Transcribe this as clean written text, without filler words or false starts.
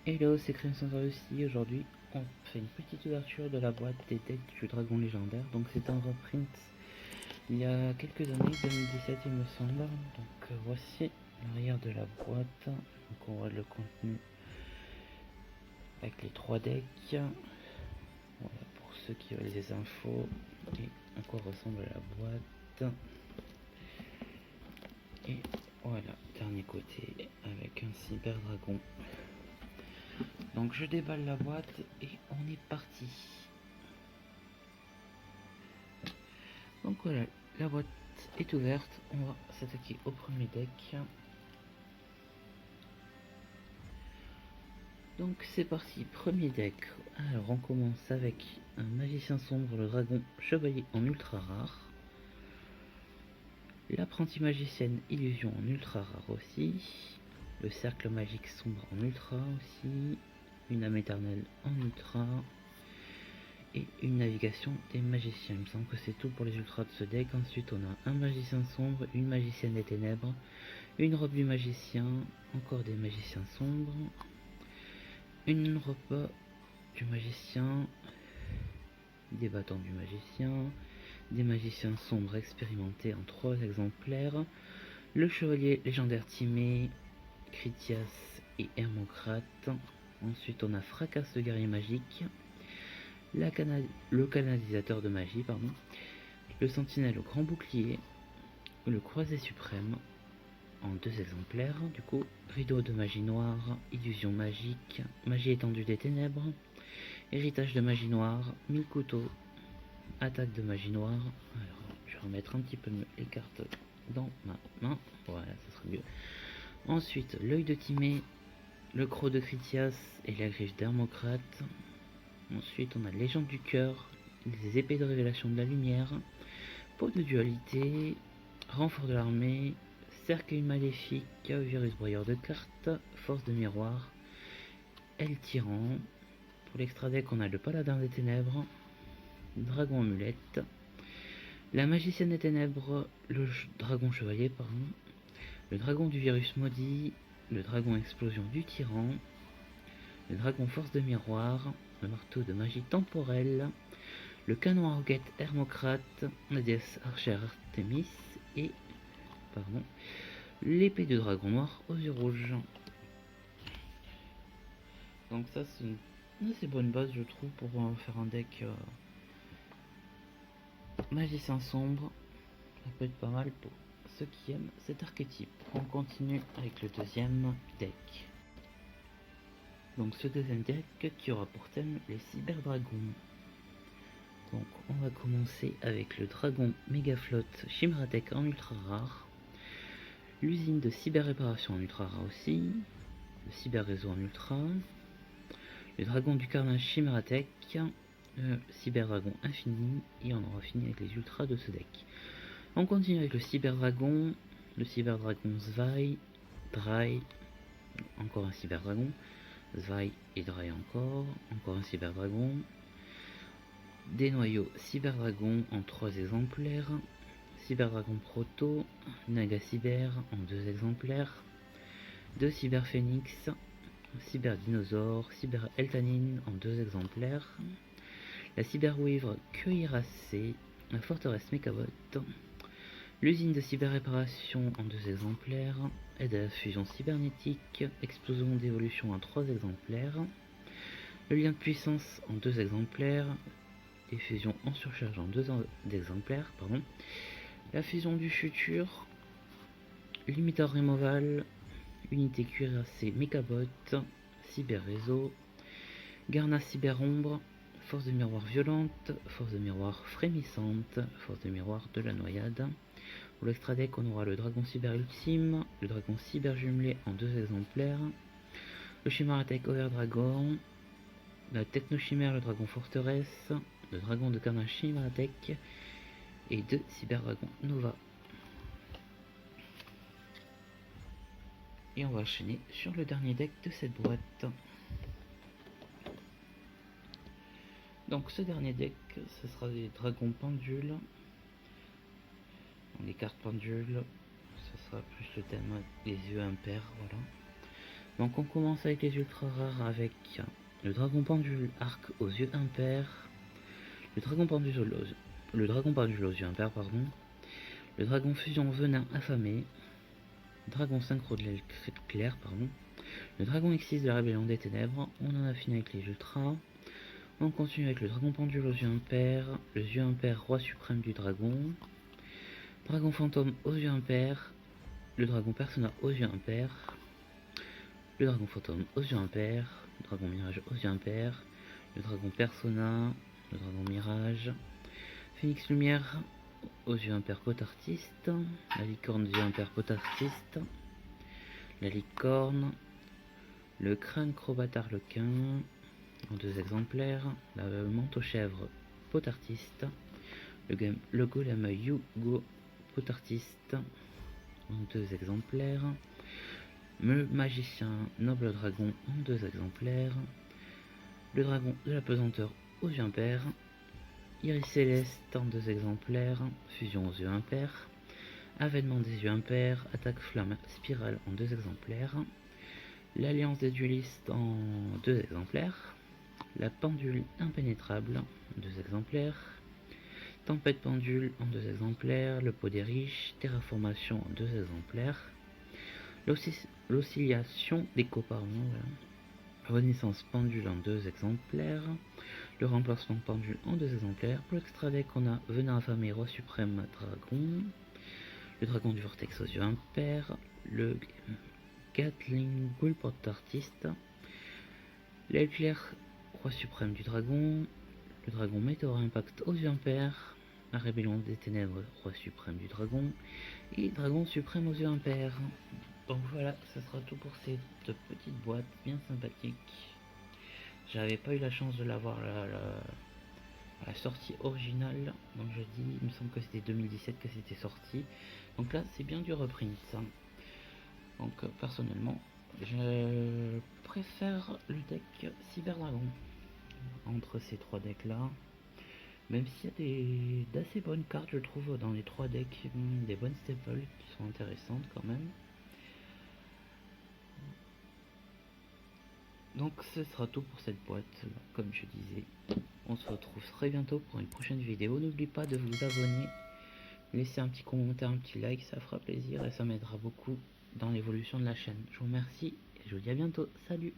Hello, c'est Crimson aussi. Aujourd'hui, on fait une petite ouverture de la boîte des decks du dragon légendaire. Donc, c'est un reprint il y a quelques années, 2017 il me semble. Donc, voici l'arrière de la boîte. Donc, on voit le contenu avec les trois decks. Voilà pour ceux qui veulent les infos et à quoi ressemble la boîte. Et voilà, dernier côté avec un cyber dragon. Donc je déballe la boîte et on est parti. Donc voilà, la boîte est ouverte. On va s'attaquer au premier deck. Donc c'est parti, premier deck. Alors on commence avec un magicien sombre, le dragon chevalier en ultra rare. L'apprentie magicienne illusion en ultra rare aussi. Le cercle magique sombre en ultra aussi. Une âme éternelle en ultra. Et une navigation des magiciens. Il me semble que c'est tout pour les ultras de ce deck. Ensuite on a un magicien sombre, une magicienne des ténèbres, une robe du magicien, encore des magiciens sombres, une robe du magicien, des bâtons du magicien, des magiciens sombres expérimentés en 3 exemplaires, le chevalier légendaire Timé, Critias et Hermocrate. Ensuite on a Fracasse de guerrier magique, le canalisateur de magie, le sentinelle au grand bouclier, le croisé suprême en 2 exemplaires, du coup, rideau de magie noire, illusion magique, magie étendue des ténèbres, héritage de magie noire, 1000 couteaux, attaque de magie noire. Alors, je vais remettre un petit peu les cartes dans ma main, voilà, ça sera mieux. Ensuite, l'œil de Timée, le croc de Critias et la griffe d'Hermocrate. Ensuite, on a légende du cœur, les épées de révélation de la lumière, peau de dualité, renfort de l'armée, cercueil maléfique, virus broyeur de cartes, force de miroir, El Tyran. Pour l'extra deck, on a le paladin des ténèbres, dragon amulette, la magicienne des ténèbres, le dragon chevalier, le dragon du virus maudit, le dragon explosion du tyran, le dragon force de miroir, le marteau de magie temporelle, le canon à roquette Hermocrate, la déesse archère Artemis et l'épée de dragon noir aux yeux rouges. Donc ça c'est une assez bonne base je trouve pour faire un deck magicien sombre. Ça peut être pas mal pour ceux qui aiment cet archétype. On continue avec le deuxième deck. Donc ce deuxième deck qui aura pour thème les cyberdragons. Donc on va commencer avec le dragon Megaflotte Chimeratek en ultra rare, l'usine de cyber réparation en ultra rare aussi, le cyber réseau en ultra, le dragon du carnage Chimeratek, le cyber dragon infini, et on aura fini avec les ultras de ce deck. On continue avec le cyber dragon Zvai, Dry, encore un cyber dragon, Zvai et Dry encore un cyber dragon, des noyaux cyber dragon en 3 exemplaires, cyber dragon proto, Naga cyber en 2 exemplaires, 2 cyber phoenix, cyber dinosaure, cyber eltanine en 2 exemplaires, la cyberwivre cuirassée, la forteresse Mechabot, l'usine de cyber réparation en 2 exemplaires, aide à la fusion cybernétique, explosion d'évolution en 3 exemplaires, le lien de puissance en 2 exemplaires, des fusions en surcharge en 2 exemplaires, la fusion du futur, limiteur removal, unité cuirassée Mechabot, cyber réseau, Garna cyber ombre, force de miroir violente, force de miroir frémissante, force de miroir de la noyade. Pour l'extra deck, on aura le dragon cyber ultime, le dragon cyber jumelé en 2 exemplaires, le Chimeratek Overdragon, la technochimère, le dragon forteresse, le dragon de carnage Chimeratek et 2 cyber dragons Nova. Et on va enchaîner sur le dernier deck de cette boîte. Donc ce dernier deck, ce sera des dragons pendules. Les cartes pendules, ce sera plus le thème des yeux impairs, voilà. Donc on commence avec les ultra rares avec le dragon pendule arc aux yeux impairs, le dragon pendule aux yeux impairs, pardon, le dragon fusion venin affamé, dragon synchro de l'aile claire, pardon, le dragon X6 de la rébellion des ténèbres. On en a fini avec les ultras. On continue avec le dragon pendule aux yeux impairs, le yeux impair roi suprême du dragon, dragon fantôme aux yeux impairs, le dragon persona aux yeux impairs, le dragon fantôme aux yeux impairs, le dragon mirage aux yeux impairs, le dragon persona, le dragon mirage, phoenix lumière aux yeux impairs potartiste, la licorne aux yeux impairs potartiste, la licorne, le crâne crobatar lequin en 2 exemplaires, la manteau chèvre potartiste, le golem Yugo potartiste en 2 exemplaires, le magicien noble dragon en 2 exemplaires, le dragon de la pesanteur aux yeux impairs, iris céleste en 2 exemplaires, fusion aux yeux impairs, avènement des yeux impairs, attaque flamme spirale en 2 exemplaires, l'alliance des duelistes en 2 exemplaires, la pendule impénétrable en 2 exemplaires, tempête pendule en 2 exemplaires, le pot des riches, terraformation en 2 exemplaires, l'oscillation des coparons, voilà. Renaissance pendule en 2 exemplaires, le remplacement pendule en 2 exemplaires. Pour l'extra deck, on a venin affamé, roi suprême dragon, le dragon du vortex aux yeux impairs, le Gatling Ghoul porte-artiste, l'aile claire roi suprême du dragon, le dragon météore impact aux yeux impairs, la rébellion des ténèbres roi suprême du dragon et dragon suprême aux yeux impairs. Donc voilà, ce sera tout pour cette petite boîte bien sympathique. J'avais pas eu la chance de l'avoir à la sortie originale, donc je dis, il me semble que c'était 2017 que c'était sorti. Donc là, c'est bien du reprint. Donc personnellement, je préfère le deck Cyber Dragon entre ces 3 decks là. Même s'il y a d'assez bonnes cartes, je trouve, dans les 3 decks, des bonnes staples qui sont intéressantes quand même. Donc ce sera tout pour cette boîte, comme je disais. On se retrouve très bientôt pour une prochaine vidéo. N'oubliez pas de vous abonner, laisser un petit commentaire, un petit like, ça fera plaisir et ça m'aidera beaucoup dans l'évolution de la chaîne. Je vous remercie et je vous dis à bientôt. Salut!